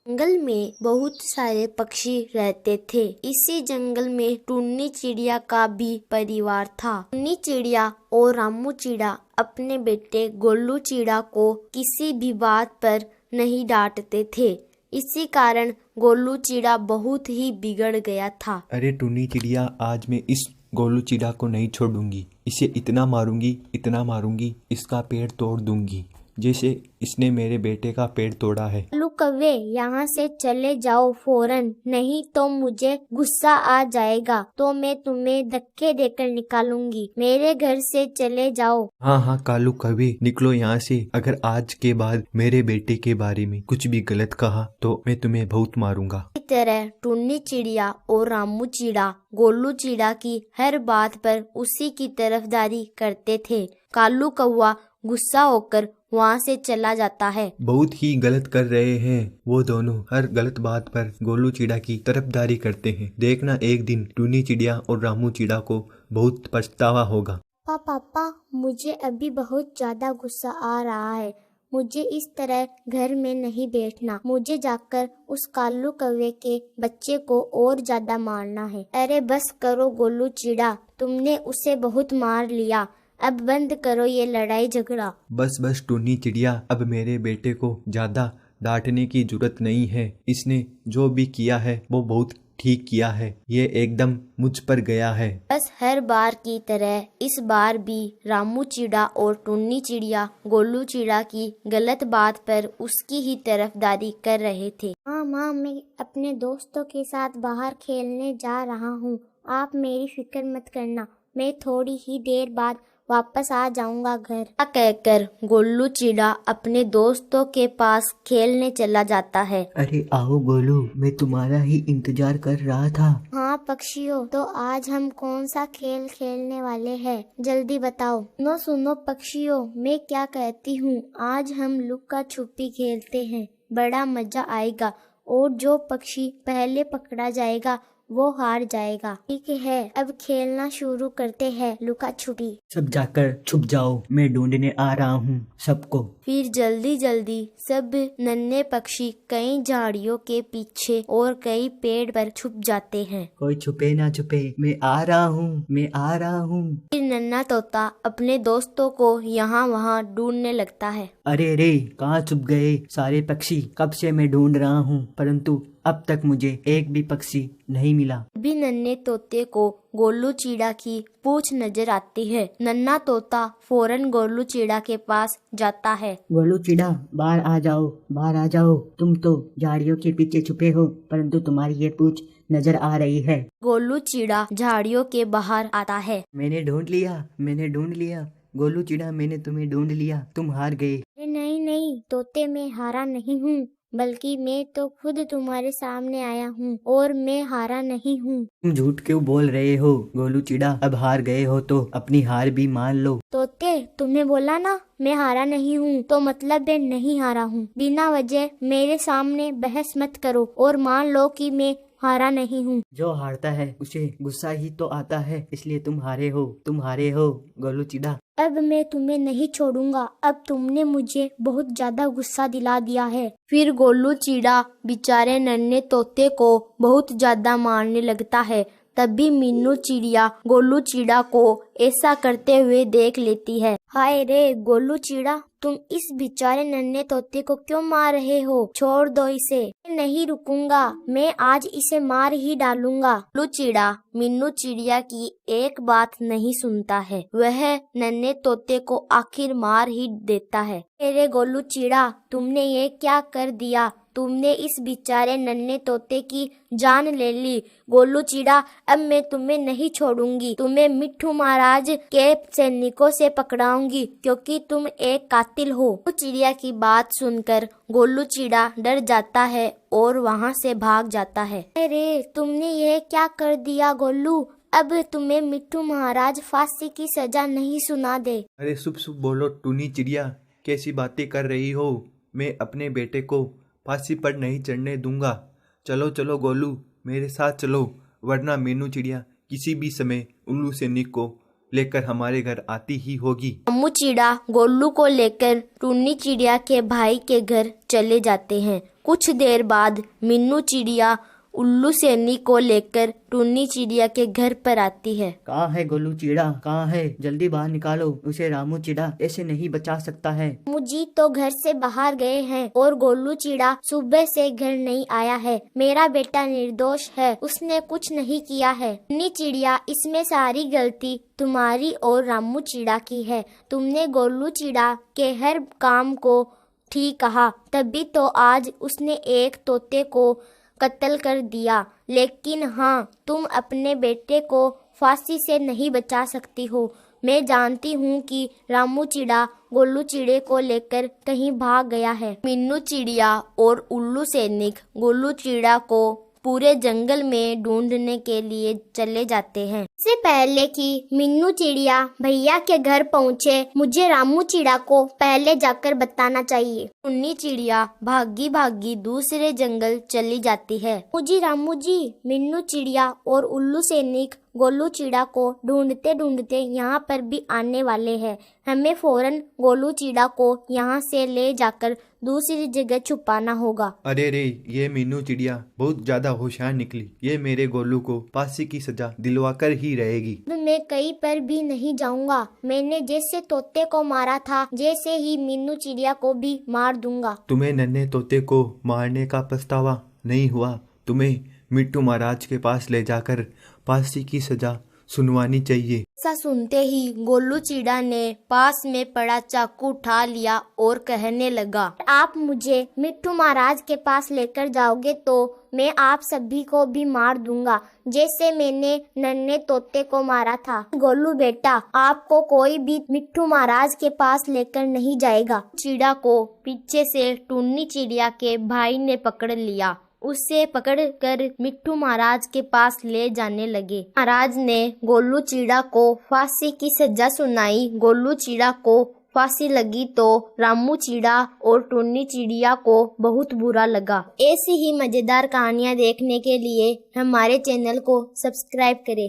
जंगल में बहुत सारे पक्षी रहते थे। इसी जंगल में टुन्नी चिड़िया का भी परिवार था। टुन्नी चिड़िया और रामू चिड़ा अपने बेटे गोलू चिड़ा को किसी भी बात पर नहीं डांटते थे। इसी कारण गोलू चिड़ा बहुत ही बिगड़ गया था। अरे टुन्नी चिड़िया, आज मैं इस गोलू चिड़ा को नहीं छोड़ूंगी। इसे इतना मारूंगी, इसका पेड़ तोड़ दूंगी, जैसे इसने मेरे बेटे का पेड़ तोड़ा है। कालू कौवे, यहाँ से चले जाओ फौरन, नहीं तो मुझे गुस्सा आ जाएगा तो मैं तुम्हें धक्के देकर निकालूंगी। मेरे घर से चले जाओ। हाँ कालू कौवे, निकलो यहाँ से। अगर आज के बाद मेरे बेटे के बारे में कुछ भी गलत कहा तो मैं तुम्हें बहुत मारूंगा। इस तरह टुन्नी चिड़िया और रामू चिड़ा गोलू चिड़ा की हर बात पर उसी की तरफदारी करते थे। कालू कौवा गुस्सा होकर वहाँ से चला जाता है। बहुत ही गलत कर रहे हैं वो दोनों, हर गलत बात पर गोलू चिड़ा की तरफदारी करते हैं। देखना एक दिन टुन्नी चिड़िया और रामू चिड़ा को बहुत पछतावा होगा। पापा, मुझे अभी बहुत ज्यादा गुस्सा आ रहा है। मुझे इस तरह घर में नहीं बैठना। मुझे जाकर उस कालू कौवे के बच्चे को और ज्यादा मारना है। अरे बस करो गोलू चिड़ा, तुमने उसे बहुत मार लिया। अब बंद करो ये लड़ाई झगड़ा। बस टुन्नी चिड़िया, अब मेरे बेटे को ज्यादा डांटने की जरूरत नहीं है। इसने जो भी किया है वो बहुत ठीक किया है। ये एकदम मुझ पर गया है। बस हर बार की तरह इस बार भी रामू चिड़ा और टुन्नी चिड़िया गोलू चिड़ा की गलत बात पर उसकी ही तरफदारी कर रहे थे। माँ, मैं अपने दोस्तों के साथ बाहर खेलने जा रहा हूँ। आप मेरी फिक्र मत करना, मैं थोड़ी ही देर बाद वापस आ जाऊंगा घर। कहकर गोलू चिड़ा अपने दोस्तों के पास खेलने चला जाता है। अरे आओ गोलू, मैं तुम्हारा ही इंतजार कर रहा था। हाँ पक्षियों, तो आज हम कौन सा खेल खेलने वाले हैं, जल्दी बताओ। सुनो पक्षियों, मैं क्या कहती हूँ, आज हम लुका छुपी खेलते हैं। बड़ा मजा आएगा और जो पक्षी पहले पकड़ा जाएगा वो हार जाएगा। ठीक है, अब खेलना शुरू करते हैं लुका छुपी। सब जाकर छुप जाओ, मैं ढूंढने आ रहा हूँ सबको। फिर जल्दी जल्दी सब नन्हे पक्षी कई झाड़ियों के पीछे और कई पेड़ पर छुप जाते हैं। कोई छुपे ना छुपे, मैं आ रहा हूँ। फिर नन्हा तोता अपने दोस्तों को यहाँ वहाँ ढूंढने लगता है। अरे कहाँ छुप गए सारे पक्षी? कब से मैं ढूंढ रहा हूँ, परंतु अब तक मुझे एक भी पक्षी नहीं मिला। भी नन्हे तोते को गोलू चिड़ा की पूंछ नजर आती है। नन्हा तोता फौरन गोलू चिड़ा के पास जाता है। गोलू चिड़ा, बाहर आ जाओ। तुम तो झाड़ियों के पीछे छुपे हो, परंतु तुम्हारी ये पूंछ नजर आ रही है। गोलू चिड़ा झाड़ियों के बाहर आता है। मैंने ढूंढ लिया गोलू चिड़ा, मैंने तुम्हें ढूंढ लिया, तुम हार गए। नहीं तोते, मैं हारा नहीं हूँ, बल्कि मैं तो खुद तुम्हारे सामने आया हूँ और मैं हारा नहीं हूँ। तुम झूठ क्यों बोल रहे हो गोलू चिड़ा? अब हार गए हो तो अपनी हार भी मान लो। तोते, तुमने बोला ना मैं हारा नहीं हूँ, तो मतलब मैं नहीं हारा हूँ। बिना वजह मेरे सामने बहस मत करो और मान लो कि मैं हारा नहीं हूँ। जो हारता है उसे गुस्सा ही तो आता है, इसलिए तुम हारे हो गोलू चिड़ा। अब मैं तुम्हें नहीं छोड़ूंगा। अब तुमने मुझे बहुत ज्यादा गुस्सा दिला दिया है। फिर गोलू चिड़ा बेचारे नन्हे तोते को बहुत ज्यादा मारने लगता है। तभी मीनू चिड़िया गोलू चिड़ा को ऐसा करते हुए देख लेती है। हाय रे गोलू चिड़ा, तुम इस बेचारे नन्हे तोते को क्यों मार रहे हो? छोड़ दो इसे। नहीं रुकूंगा, मैं आज इसे मार ही डालूंगा। गोलू चिड़ा मीनू चिड़िया की एक बात नहीं सुनता है। वह नन्हे तोते को आखिर मार ही देता है। अरे गोलू चिड़ा, तुमने ये क्या कर दिया? तुमने इस बेचारे नन्हे तोते की जान ले ली। गोलू चिड़ा, अब मैं तुम्हें नहीं छोड़ूंगी। तुम्हें मिट्ठू महाराज के सैनिकों से पकड़ाऊंगी, क्योंकि तुम एक कातिल हो। चिड़िया की बात सुनकर गोलू चिड़ा डर जाता है और वहाँ से भाग जाता है। अरे तुमने ये क्या कर दिया गोलू? अब तुम्हें मिट्ठू महाराज फांसी की सजा नहीं सुना दे। अरे शुभ बोलो टुन्नी चिड़िया, कैसी बातें कर रही हो? मैं अपने बेटे को फांसी पर नहीं चढ़ने दूंगा। चलो गोलू, मेरे साथ चलो, वरना मीनू चिड़िया किसी भी समय उल्लू सैनिक को लेकर हमारे घर आती ही होगी। रामू चिड़ा गोलू को लेकर टुन्नी चिड़िया के भाई के घर चले जाते हैं। कुछ देर बाद मीनू चिड़िया उल्लू सैनी को लेकर टुन्नी चिड़िया के घर पर आती है। कहाँ है गोलू चिड़ा, कहाँ है? जल्दी बाहर निकालो उसे, रामू चिड़ा ऐसे नहीं बचा सकता है। मुझे तो घर से बाहर गए हैं और गोलू चिड़ा सुबह से घर नहीं आया है। मेरा बेटा निर्दोष है, उसने कुछ नहीं किया है। टुन्नी चिड़िया, इसमें सारी गलती तुम्हारी और रामू चिड़ा की है। तुमने गोलू चिड़ा के हर काम को ठीक कहा, तभी तो आज उसने एक तोते को कत्ल कर दिया। लेकिन हाँ, तुम अपने बेटे को फांसी से नहीं बचा सकती हो। मैं जानती हूँ कि रामू चिड़ा गोलू चिड़े को लेकर कहीं भाग गया है। मीनू चिड़िया और उल्लू सैनिक गोलू चिड़ा को पूरे जंगल में ढूंढने के लिए चले जाते हैं। इससे पहले कि मीनू चिड़िया भैया के घर पहुँचे, मुझे रामू चिड़ा को पहले जाकर बताना चाहिए। टुन्नी चिड़िया भागी भागी दूसरे जंगल चली जाती है। मुझे रामू जी, मीनू चिड़िया और उल्लू सैनिक गोलू चिड़ा को ढूंढते ढूंढते यहाँ पर भी आने वाले हैं। हमें फौरन गोलू चिड़ा को यहाँ से ले जाकर दूसरी जगह छुपाना होगा। अरे रे, ये मीनू चिड़िया बहुत ज्यादा होशियार निकली। ये मेरे गोलू को फांसी की सजा दिलवाकर ही रहेगी। मैं कहीं पर भी नहीं जाऊंगा। मैंने जैसे तोते को मारा था, जैसे ही मीनू चिड़िया को भी मार दूंगा। तुम्हें नन्हे तोते को मारने का पछतावा नहीं हुआ? तुम्हें मिट्टू महाराज के पास ले जाकर फांसी की सजा सुनवानी चाहिए। ऐसा सुनते ही गोलू चिड़ा ने पास में पड़ा चाकू उठा लिया और कहने लगा, आप मुझे मिट्टू महाराज के पास लेकर जाओगे तो मैं आप सभी को भी मार दूंगा, जैसे मैंने नन्हे तोते को मारा था। गोलू बेटा, आपको कोई भी मिट्टू महाराज के पास लेकर नहीं जाएगा। चिड़ा को पीछे से टुन्नी चिड़िया के भाई ने पकड़ लिया। उसे पकड़कर मिट्टू महाराज के पास ले जाने लगे। महाराज ने गोलू चिड़ा को फांसी की सजा सुनाई। गोलू चिड़ा को फांसी लगी तो रामू चिड़ा और टुन्नी चिड़िया को बहुत बुरा लगा। ऐसी ही मजेदार कहानियाँ देखने के लिए हमारे चैनल को सब्सक्राइब करें।